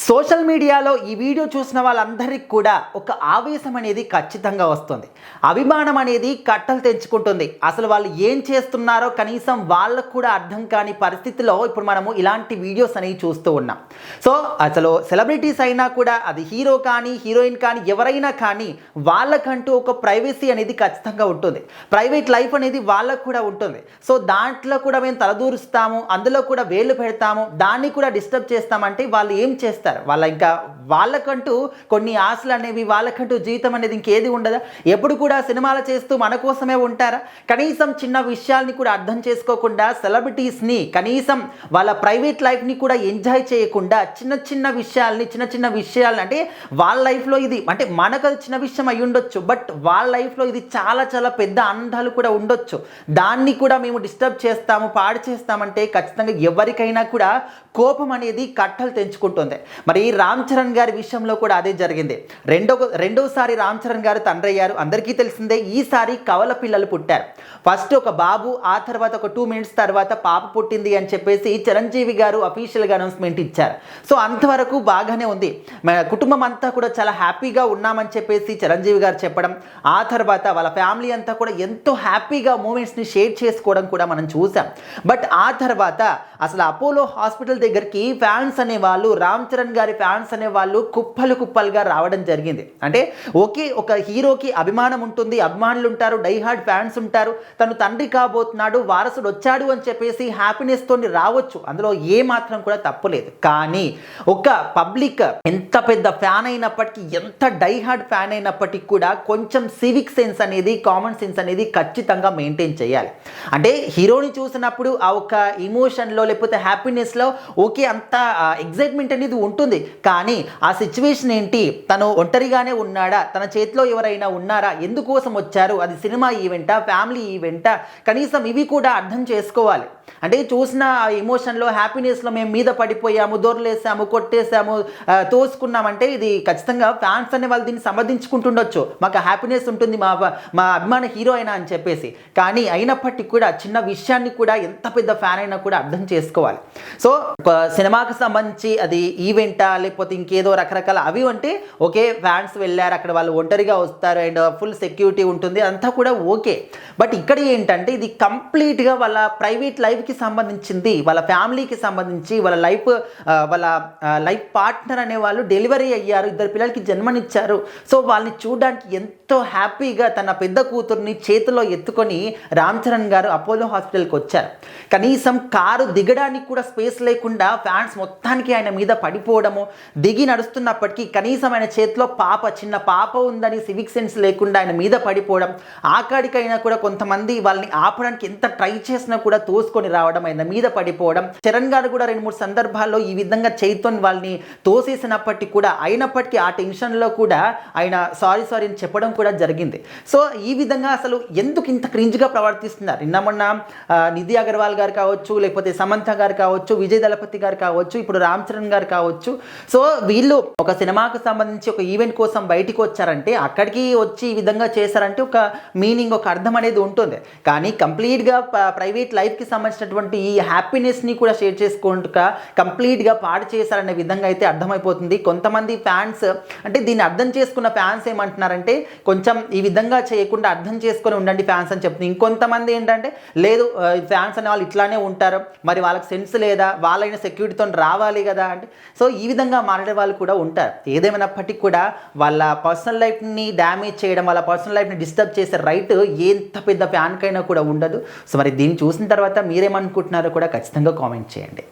Social మీడియాలో ఈ video చూసిన వాళ్ళందరికీ కూడా ఒక ఆవేశం అనేది ఖచ్చితంగా వస్తుంది. అభిమానం అనేది కట్టలు తెంచుకుంటుంది. అసలు వాళ్ళు ఏం చేస్తున్నారో కనీసం వాళ్ళకు కూడా అర్థం కాని పరిస్థితిలో ఇప్పుడు మనము ఇలాంటి వీడియోస్ అనేవి చూస్తూ ఉన్నాం. సో అసలు సెలబ్రిటీస్ అయినా కూడా అది హీరో కానీ హీరోయిన్ కానీ ఎవరైనా కానీ వాళ్ళకంటూ ఒక ప్రైవసీ అనేది ఖచ్చితంగా ఉంటుంది. ప్రైవేట్ లైఫ్ అనేది వాళ్ళకు కూడా ఉంటుంది. సో దాంట్లో కూడా మేము తలదూరుస్తాము, అందులో కూడా వేళ్ళు పెడతాము, దాన్ని కూడా డిస్టర్బ్ చేస్తామంటే వాళ్ళు ఏం చేస్తారు? వాళ్ళకంటూ కొన్ని ఆశలు అనేవి, వాళ్ళకంటూ జీవితం అనేది ఇంకేది ఉండదా? ఎప్పుడు కూడా సినిమాలు చేస్తూ మన కోసమే ఉంటారా? కనీసం చిన్న విషయాల్ని కూడా అర్థం చేసుకోకుండా సెలబ్రిటీస్ని కనీసం వాళ్ళ ప్రైవేట్ లైఫ్ని కూడా ఎంజాయ్ చేయకుండా చిన్న విషయాలని అంటే వాళ్ళ లైఫ్లో ఇది అంటే మనకు అది చిన్న విషయం అయి ఉండొచ్చు, బట్ వాళ్ళ లైఫ్లో ఇది చాలా చాలా పెద్ద అందాలు కూడా ఉండొచ్చు. దాన్ని కూడా మేము డిస్టర్బ్ చేస్తాము, పాడు చేస్తామంటే ఖచ్చితంగా ఎవరికైనా కూడా కోపం అనేది కట్టలు తెంచుకుంటుంది. మరి రామ్ చరణ్ గారి విషయంలో కూడా అదే జరిగింది. రెండోసారి రామ్ చరణ్ గారు తండ్రి అయ్యారు. అందరికీ తెలిసిందే. ఈసారి కవల పిల్లలు పుట్టారు. ఫస్ట్ ఒక బాబు, ఆ తర్వాత ఒక 2 minutes తర్వాత పాప పుట్టింది అని చెప్పేసి చిరంజీవి గారు అఫీషియల్గా అనౌన్స్మెంట్ ఇచ్చారు. సో అంతవరకు బాగానే ఉంది. కుటుంబం అంతా కూడా చాలా హ్యాపీగా ఉన్నామని చెప్పేసి చిరంజీవి గారు చెప్పడం, ఆ తర్వాత వాళ్ళ ఫ్యామిలీ అంతా కూడా ఎంతో హ్యాపీగా మూమెంట్స్ని షేర్ చేసుకోవడం కూడా మనం చూసాం. బట్ ఆ తర్వాత అసలు అపోలో హాస్పిటల్ దగ్గరికి ఫ్యాన్స్ అనేవాళ్ళు, రామ్ చరణ్ గారి ఫ్యాన్స్ అనేవాళ్ళు కుప్పలుగా రావడం జరిగింది. అంటే ఓకే, ఒక హీరోకి అభిమానం ఉంటుంది, అభిమానులు ఉంటారు, డైహార్డ్ ఫ్యాన్స్ ఉంటారు, తను తండ్రి కాబోతున్నాడు, వారసుడు వచ్చాడు అని చెప్పేసి హ్యాపీనెస్ తోని రావచ్చు, అందులో ఏ మాత్రం కూడా తప్పులేదు. కానీ ఒక పబ్లిక్ ఎంత పెద్ద ఫ్యాన్ అయినప్పటికీ, ఎంత డైహార్డ్ ఫ్యాన్ అయినప్పటికీ కూడా కొంచెం సివిక్ సెన్స్ అనేది, కామన్ సెన్స్ అనేది ఖచ్చితంగా మెయింటైన్ చేయాలి. అంటే హీరోని చూసినప్పుడు ఆ ఒక ఇమోషన్లో లేకపోతే హ్యాపీనెస్లో ఓకే అంత ఎగ్జైట్మెంట్ అనేది ఉంటుంది. కానీ ఆ సిచ్యువేషన్ ఏంటి, తను ఒంటరిగానే ఉన్నాడా, తన చేతిలో ఎవరైనా ఉన్నారా, ఎందుకోసం వచ్చారు, అది సినిమా ఈవెంటా, ఫ్యామిలీ ఈవెంటా, కనీసం ఇవి కూడా అర్థం చేసుకోవాలి. అంటే చూసిన ఎమోషన్లో, హ్యాపీనెస్లో మేము మీద పడిపోయాము, దొరలేసాము, కొట్టేసాము, తోసుకున్నామంటే ఇది ఖచ్చితంగా ఫ్యాన్స్ అనే వాళ్ళు దీన్ని సమర్థించుకుంటుండొచ్చు. మాకు హ్యాపీనెస్ ఉంటుంది మా అభిమాన హీరో అయినా అని చెప్పేసి. కానీ అయినప్పటికీ కూడా చిన్న విషయాన్ని కూడా ఎంత పెద్ద ఫ్యాన్ అయినా కూడా అర్థం చేసుకోవాలి. సో ఒక సినిమాకి సంబంధించి అది ఈవెంటా లేకపోతే ఇంకేదో రకరకాల అవి అంటే ఓకే, ఫ్యాన్స్ వెళ్ళారు, అక్కడ వాళ్ళు ఒంటరిగా వస్తారు అండ్ ఫుల్ సెక్యూరిటీ ఉంటుంది, అంతా కూడా ఓకే. బట్ ఇక్కడ ఏంటంటే ఇది కంప్లీట్గా వాళ్ళ ప్రైవేట్ లైఫ్కి సంబంధించింది, వాళ్ళ ఫ్యామిలీకి సంబంధించి, వాళ్ళ లైఫ్ పార్ట్నర్ అనే వాళ్ళు డెలివరీ అయ్యారు, 2 పిల్లలకి జన్మనిచ్చారు. సో వాళ్ళని చూడడానికి ఎంతో హ్యాపీగా తన పెద్ద కూతుర్ని చేతిలో ఎత్తుకొని రామ్ చరణ్ గారు అపోలో హాస్పిటల్కి వచ్చారు. కనీసం కారు దిగడానికి కూడా స్పేస్ లేకుండా ఫ్యాన్స్ మొత్తానికి ఆయన మీద పడిపోవడము, దిగి నడుస్తున్నప్పటికీ కనీసం ఆయన చేతిలో చిన్న పాప ఉందని సివిక్ సెన్స్ లేకుండా ఆయన మీద పడిపోవడం, ఆకాడికైనా కూడా కొంతమంది వాళ్ళని ఆపడానికి ఎంత ట్రై చేసినా కూడా తోసుకొని రావడం, ఆయన మీద పడిపోవడం. చరణ్ గారు కూడా 2-3 సందర్భాల్లో ఈ విధంగా చేతితోని వాళ్ళని తోసేసినప్పటికీ కూడా అయినప్పటికీ ఆ టెన్షన్లో కూడా ఆయన సారీ అని చెప్పడం కూడా జరిగింది. సో ఈ విధంగా అసలు ఎందుకు ఇంత క్రింజ్గా ప్రవర్తిస్తున్నారు? నిన్న మొన్న నిధి అగర్వాల్ గారు కావచ్చు, లేకపోతే సమంత గారు కావచ్చు, విజయ్ దళపతి గారు కావచ్చు, ఇప్పుడు రామ్ చరణ్ గారు కావచ్చు. సో వీళ్ళు ఒక సినిమాకు సంబంధించి ఒక ఈవెంట్ కోసం బయటికి వచ్చారంటే, అక్కడికి వచ్చి ఈ విధంగా చేశారంటే ఒక మీనింగ్, ఒక అర్థం అనేది ఉంటుంది. కానీ కంప్లీట్గా ప్రైవేట్ లైఫ్కి సంబంధించినటువంటి ఈ హ్యాపీనెస్ని కూడా షేర్ చేసుకుంటూ కంప్లీట్గా పాడు చేశారనే విధంగా అయితే అర్థమైపోతుంది. కొంతమంది ఫ్యాన్స్ అంటే దీన్ని అర్థం చేసుకున్న ఫ్యాన్స్ ఏమంటున్నారంటే, కొంచెం ఈ విధంగా చేయకుండా అర్థం చేసుకొని ఉండండి ఫ్యాన్స్ అని చెప్తుంది. ఇంకొంతమంది ఏంటంటే లేదు, ఫ్యాన్స్ అనే వాళ్ళు ఇట్లానే ఉంటారు, మరి వాళ్ళకి సెన్స్ లేదా, వాళ్ళైన సెక్యూరిటీతో రావాలి కదా అంటే. సో ఈ విధంగా మాట్లాడే వాళ్ళు కూడా ఉంటారు. ఏదేమైనప్పటికీ కూడా వాళ్ళ పర్సనల్ లైఫ్ని డ్యామేజ్ చేయడం, వాళ్ళ పర్సనల్ లైఫ్ని డిస్టర్బ్ చేసే రైట్ ఎంత పెద్ద ఫ్యాన్కైనా కూడా ఉండదు. సో మరి దీన్ని చూసిన తర్వాత మీరేమనుకుంటున్నారో కూడా ఖచ్చితంగా కామెంట్ చేయండి.